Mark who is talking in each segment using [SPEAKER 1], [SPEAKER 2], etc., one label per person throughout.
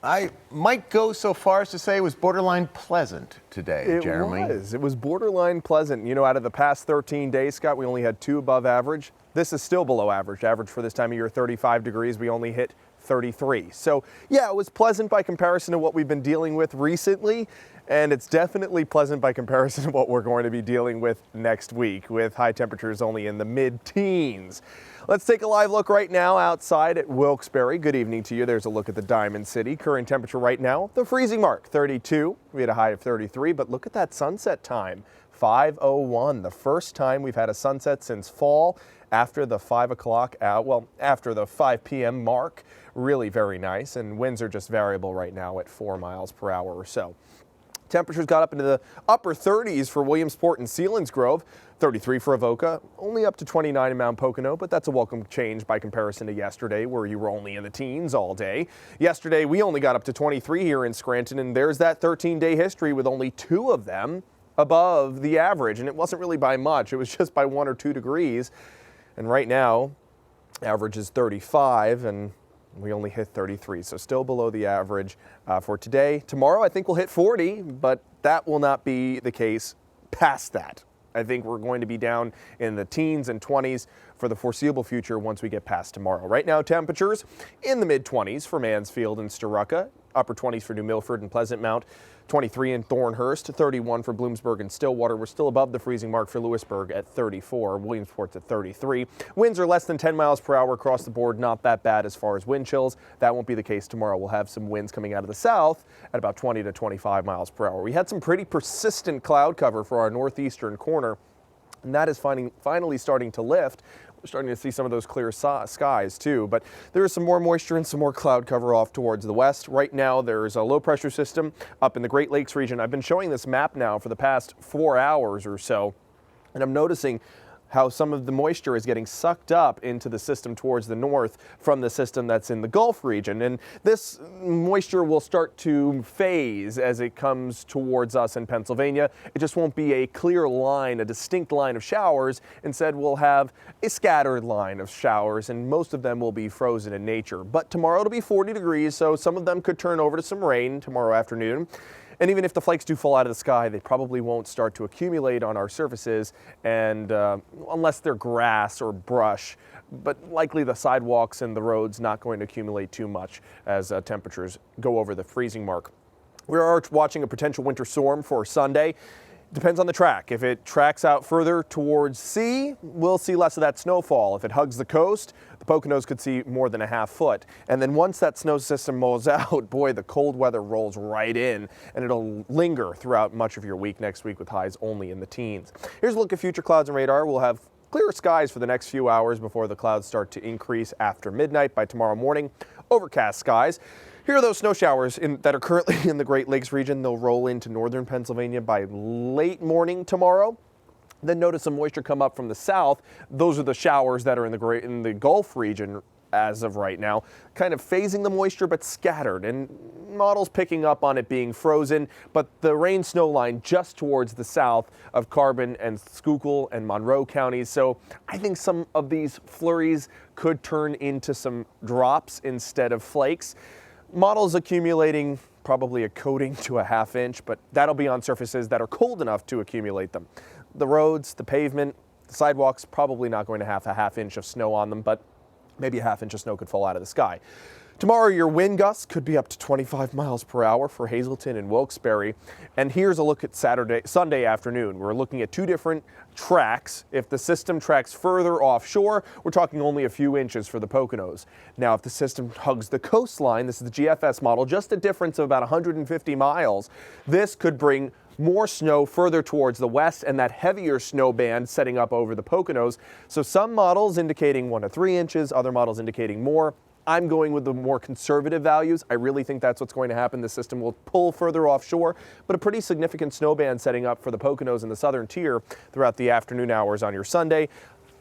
[SPEAKER 1] I might go so far as to say it was borderline pleasant today, Jeremy.
[SPEAKER 2] It was borderline pleasant. You know, out of the past 13 days, Scott, we only had 2 above average. This is still below average. Average for this time of year, 35 degrees. We only hit 33. So, yeah, it was pleasant by comparison to what we've been dealing with recently. And it's definitely pleasant by comparison to what we're going to be dealing with next week, with high temperatures only in the mid-teens. Let's take a live look right now outside at Wilkes-Barre. Good evening to you. There's a look at the Diamond City. Current temperature right now, the freezing mark, 32. We had a high of 33, but look at that sunset time, 5:01. The first time we've had a sunset since fall after the 5 o'clock after the 5 p.m. mark. Really very nice, and winds are just variable right now at 4 miles per hour or so. Temperatures got up into the upper 30s for Williamsport and Selinsgrove, 33 for Avoca, only up to 29 in Mount Pocono, but that's a welcome change by comparison to yesterday where you were only in the teens all day. Yesterday we only got up to 23 here in Scranton, and there's that 13-day history with only 2 of them above the average, and it wasn't really by much, it was just by 1 or 2 degrees. And right now, average is 35, and we only hit 33, so still below the average for today. Tomorrow, I think we'll hit 40, but that will not be the case past that. I think we're going to be down in the teens and 20s for the foreseeable future once we get past tomorrow. Right now, temperatures in the mid-20s for Mansfield and Storuca, upper 20s for New Milford and Pleasant Mount, 23 in Thornhurst, 31 for Bloomsburg and Stillwater. We're still above the freezing mark for Lewisburg at 34. Williamsport's at 33. Winds are less than 10 miles per hour across the board. Not that bad as far as wind chills. That won't be the case tomorrow. We'll have some winds coming out of the south at about 20 to 25 miles per hour. We had some pretty persistent cloud cover for our northeastern corner, and that is finally starting to lift. We're starting to see some of those clear skies too, but there is some more moisture and some more cloud cover off towards the west. Right now there's a low pressure system up in the Great Lakes region. I've been showing this map now for the past 4 hours or so, and I'm noticing how some of the moisture is getting sucked up into the system towards the north from the system that's in the Gulf region. And this moisture will start to phase as it comes towards us in Pennsylvania. It just won't be a clear line, a distinct line of showers. Instead, we'll have a scattered line of showers, and most of them will be frozen in nature. But tomorrow it'll be 40 degrees, so some of them could turn over to some rain tomorrow afternoon. And even if the flakes do fall out of the sky, they probably won't start to accumulate on our surfaces, and unless they're grass or brush, but likely the sidewalks and the roads not going to accumulate too much as temperatures go over the freezing mark. We are watching a potential winter storm for Sunday. Depends on the track. If it tracks out further towards sea, we'll see less of that snowfall. If it hugs the coast, the Poconos could see more than a half foot. And then once that snow system mows out, boy, the cold weather rolls right in, and it'll linger throughout much of your week next week with highs only in the teens. Here's a look at future clouds and radar. We'll have clear skies for the next few hours before the clouds start to increase after midnight. By tomorrow morning, overcast skies. Here are those snow showers that are currently in the Great Lakes region. They'll roll into northern Pennsylvania by late morning tomorrow. Then notice some moisture come up from the south. Those are the showers that are in the Gulf region as of right now, kind of phasing the moisture but scattered, and models picking up on it being frozen, but the rain snow line just towards the south of Carbon and Schuylkill and Monroe counties. So I think some of these flurries could turn into some drops instead of flakes. Models accumulating probably a coating to a half inch, but that'll be on surfaces that are cold enough to accumulate them. The roads, the pavement, the sidewalks, probably not going to have a half inch of snow on them, but maybe a half inch of snow could fall out of the sky. Tomorrow, your wind gusts could be up to 25 miles per hour for Hazleton and Wilkes-Barre. And here's a look at Sunday afternoon. We're looking at 2 different tracks. If the system tracks further offshore, we're talking only a few inches for the Poconos. Now, if the system hugs the coastline, this is the GFS model, just a difference of about 150 miles. This could bring more snow further towards the west and that heavier snow band setting up over the Poconos. So some models indicating 1 to 3 inches, other models indicating more. I'm going with the more conservative values. I really think that's what's going to happen. The system will pull further offshore, but a pretty significant snow band setting up for the Poconos and the southern tier throughout the afternoon hours on your Sunday.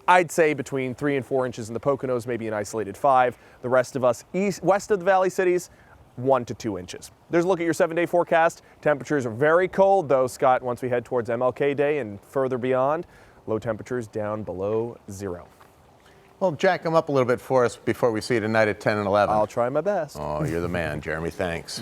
[SPEAKER 2] I'd say between 3 and 4 inches in the Poconos, maybe an isolated 5. The rest of us west of the Valley cities, 1 to 2 inches. There's a look at your 7-day forecast. Temperatures are very cold though, Scott, once we head towards MLK Day and further beyond. Low temperatures down below 0.
[SPEAKER 1] Well, jack them up a little bit for us before we see you tonight at 10 and 11.
[SPEAKER 2] I'll try my best.
[SPEAKER 1] Oh, you're the man, Jeremy. Thanks.